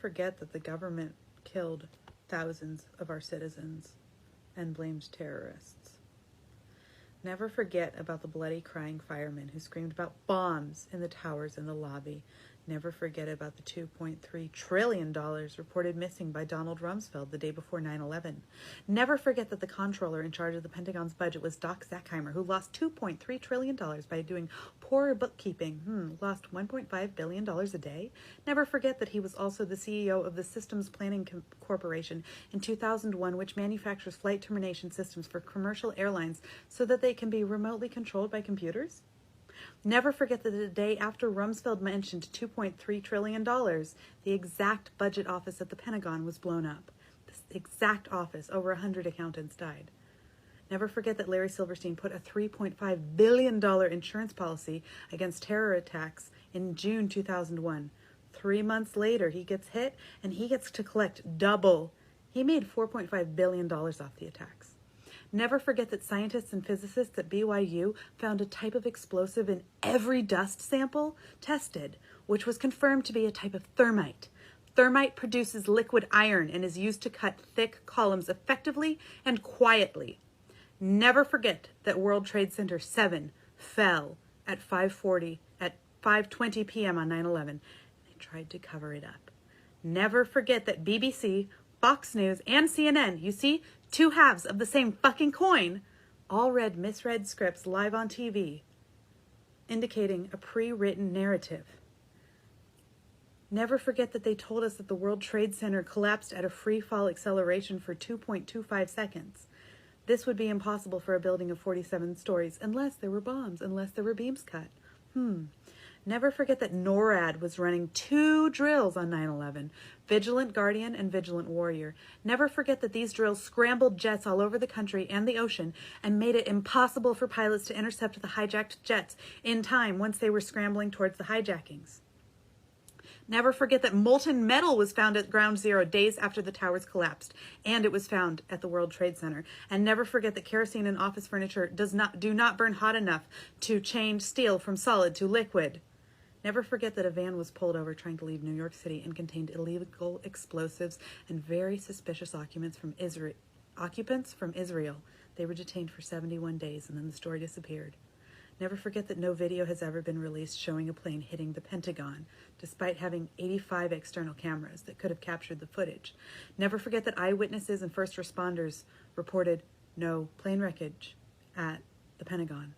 Forget that the government killed thousands of our citizens and blamed terrorists. Never forget about the bloody crying firemen who screamed about bombs in the towers and the lobby. Never forget about the $2.3 trillion reported missing by Donald Rumsfeld the day before 9/11. Never forget that the comptroller in charge of the Pentagon's budget was Doc Zeckheimer, who lost $2.3 trillion by doing poor bookkeeping. Lost $1.5 billion a day. Never forget that he was also the CEO of the Systems Planning Corporation in 2001, which manufactures flight termination systems for commercial airlines so that they can be remotely controlled by computers. Never forget that the day after Rumsfeld mentioned $2.3 trillion, the exact budget office at the Pentagon was blown up. This exact office, over 100 accountants died. Never forget that Larry Silverstein put a $3.5 billion insurance policy against terror attacks in June 2001. 3 months later, he gets hit and he gets to collect double. He made $4.5 billion off the attacks. Never forget that scientists and physicists at BYU found a type of explosive in every dust sample tested, which was confirmed to be a type of thermite. Thermite produces liquid iron and is used to cut thick columns effectively and quietly. Never forget that World Trade Center 7 fell at 5:20 p.m. on 9/11. They tried to cover it up. Never forget that BBC, Fox News, and CNN, you see, two halves of the same fucking coin, all read misread scripts live on TV, indicating a pre-written narrative. Never forget that they told us that the World Trade Center collapsed at a free fall acceleration for 2.25 seconds. This would be impossible for a building of 47 stories unless there were bombs, unless there were beams cut. Never forget that NORAD was running 2 drills on 9/11, Vigilant Guardian and Vigilant Warrior. Never forget that these drills scrambled jets all over the country and the ocean and made it impossible for pilots to intercept the hijacked jets in time once they were scrambling towards the hijackings. Never forget that molten metal was found at Ground Zero days after the towers collapsed, and it was found at the World Trade Center. And never forget that kerosene and office furniture do not burn hot enough to change steel from solid to liquid. Never forget that a van was pulled over trying to leave New York City and contained illegal explosives and very suspicious occupants from Israel. They were detained for 71 days, and then the story disappeared. Never forget that no video has ever been released showing a plane hitting the Pentagon, despite having 85 external cameras that could have captured the footage. Never forget that eyewitnesses and first responders reported no plane wreckage at the Pentagon.